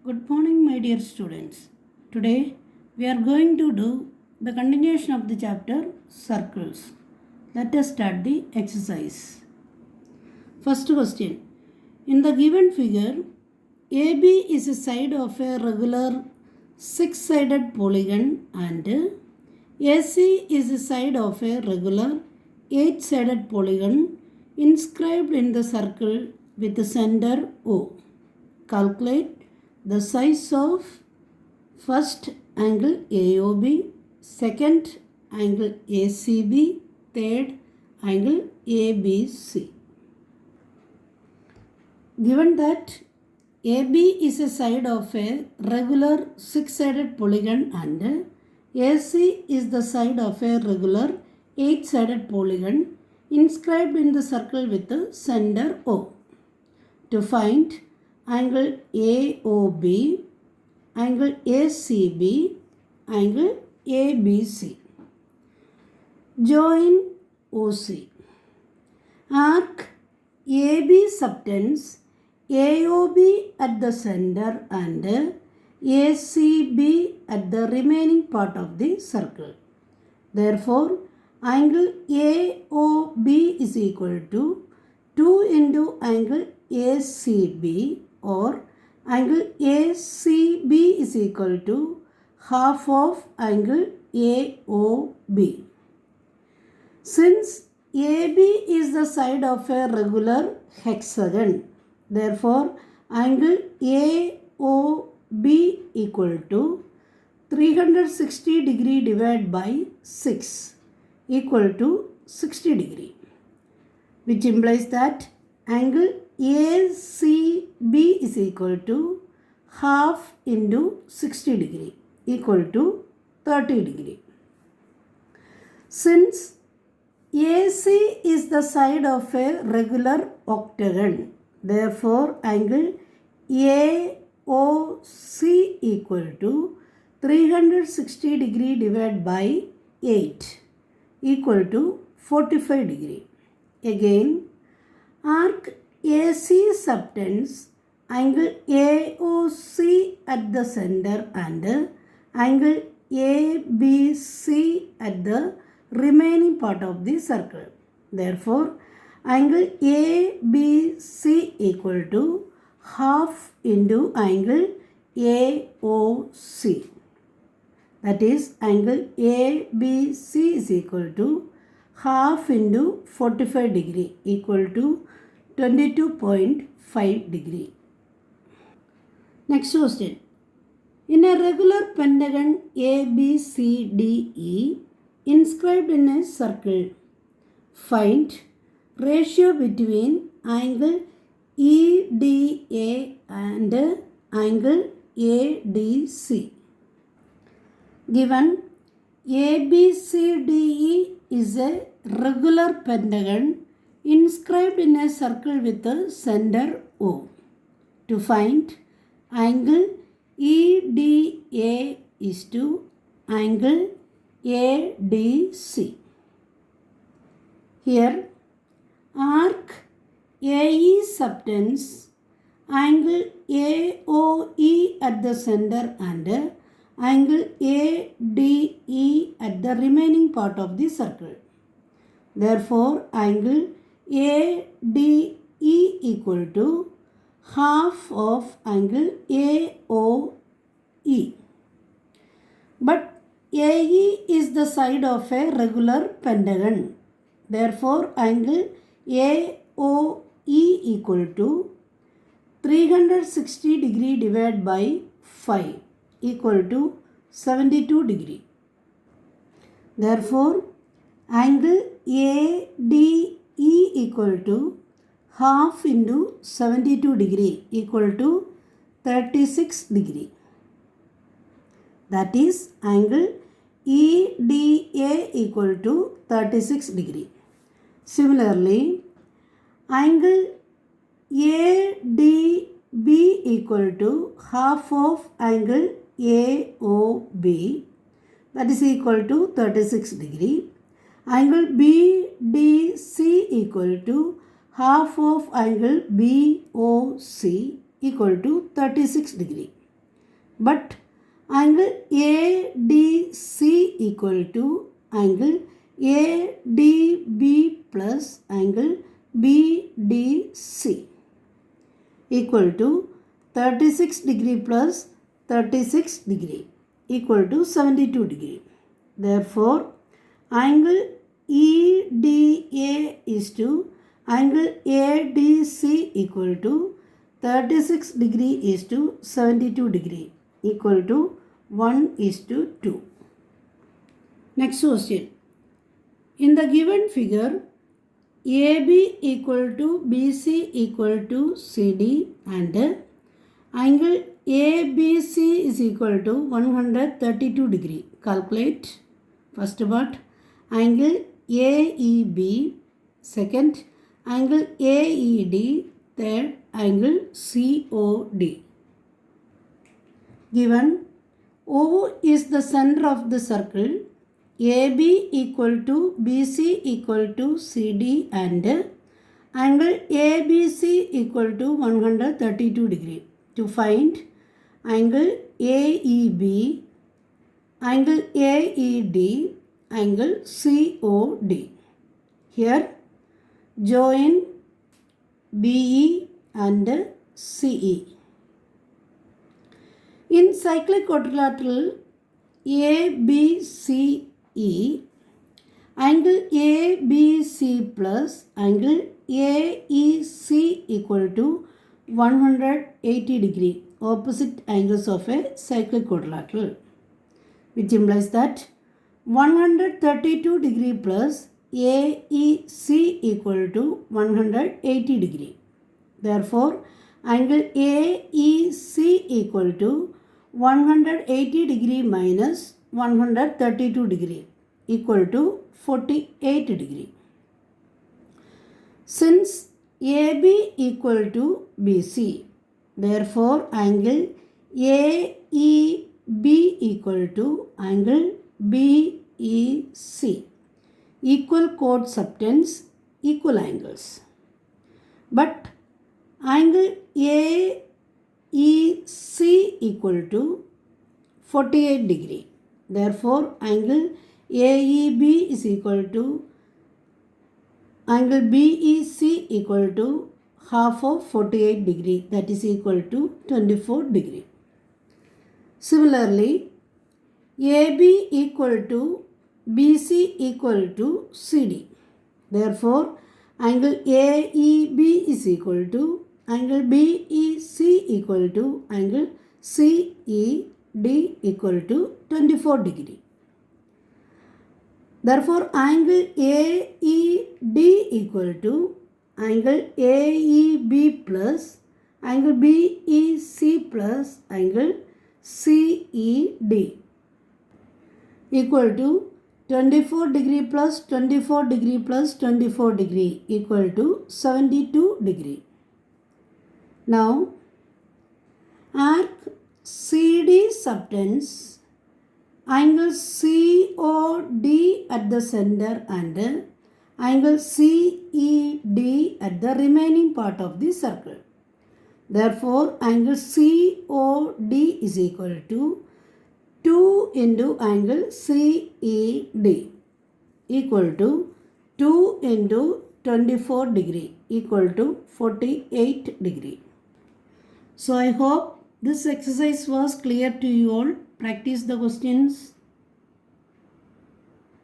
Good morning, my dear students. Today we are going to do the continuation of the chapter circles. Let us start the exercise. First question. In the given figure, AB is a side of a regular six-sided polygon and AC is a side of a regular eight-sided polygon inscribed in the circle with the center O. Calculate the size of first angle AOB, second angle ACB, third angle ABC. Given that AB is a side of a regular six-sided polygon and AC is the side of a regular eight-sided polygon inscribed in the circle with the center O. To find angle AOB, angle ACB, angle ABC. Join OC. Arc AB subtends AOB at the center and ACB at the remaining part of the circle. Therefore, angle AOB is equal to 2 into angle ACB, or angle ACB is equal to half of angle AOB. Since AB is the side of a regular hexagon, therefore angle AOB equal to 360 degree divided by 6 equal to 60 degree, which implies that angle ACB is equal to half into 60 degree equal to 30 degree. Since AC is the side of a regular octagon, therefore angle AOC equal to 360 degree divided by 8 equal to 45 degree. Again, arc AC subtends angle AOC at the center and angle ABC at the remaining part of the circle. Therefore, angle ABC equal to half into angle AOC. That is, angle ABC is equal to half into 45 degree equal to 22.5 degree. Next question. In a regular pentagon ABCDE inscribed in a circle, find ratio between angle EDA and angle ADC. Given ABCDE is a regular pentagon inscribed in a circle with the center O. To find angle EDA is to angle ADC. Here, arc AE subtends angle AOE at the center and angle ADE at the remaining part of the circle. Therefore, angle ADE equal to half of angle AOE. But AE is the side of a regular pentagon. Therefore, angle AOE equal to 360 degree divided by 5 equal to 72 degree. Therefore, angle ADE equal to half into 72 degree equal to 36 degree. That is, angle EDA equal to 36 degree. Similarly, angle ADB equal to half of angle AOB, that is equal to 36 degree. Angle BDC equal to half of angle BOC equal to 36 degree. But angle ADC equal to angle ADB plus angle BDC equal to 36 degree plus 36 degree equal to 72 degree. Therefore, angle EDA is to angle ADC equal to 36 degree is to 72 degree equal to 1:2. Next question. In the given figure, AB equal to BC equal to CD and angle ABC is equal to 132 degree. Calculate first part angle AEB, second angle AED, third angle COD. Given O is the center of the circle, AB equal to BC equal to CD and angle ABC equal to 132 degree. To find angle AEB, angle AED, angle COD. Here join BE and CE. In cyclic quadrilateral ABCE, angle ABC plus angle AEC equal to 180 degree, opposite angles of a cyclic quadrilateral, which implies that 132 degree plus AEC equal to 180 degree. Therefore, angle AEC equal to 180 degree minus 132 degree equal to 48 degree. Since AB equal to BC, therefore angle AEB equal to angle BEC. Equal chord subtends equal angles. But angle AEC equal to 48 degree. Therefore, angle AEB is equal to angle BEC equal to half of 48 degree, that is equal to 24 degree. Similarly, AB equal to BC equal to CD. Therefore, angle AEB is equal to angle BEC equal to angle CED equal to 24 degree. Therefore, angle AED equal to angle AEB plus angle BEC plus angle CED equal to 24 degree plus 24 degree plus 24 degree equal to 72 degree. Now, arc CD subtends angle COD at the center and angle CED at the remaining part of the circle. Therefore, angle COD is equal to 2 into angle CED equal to 2 into 24 degree equal to 48 degree. So I hope this exercise was clear to you all. Practice the questions.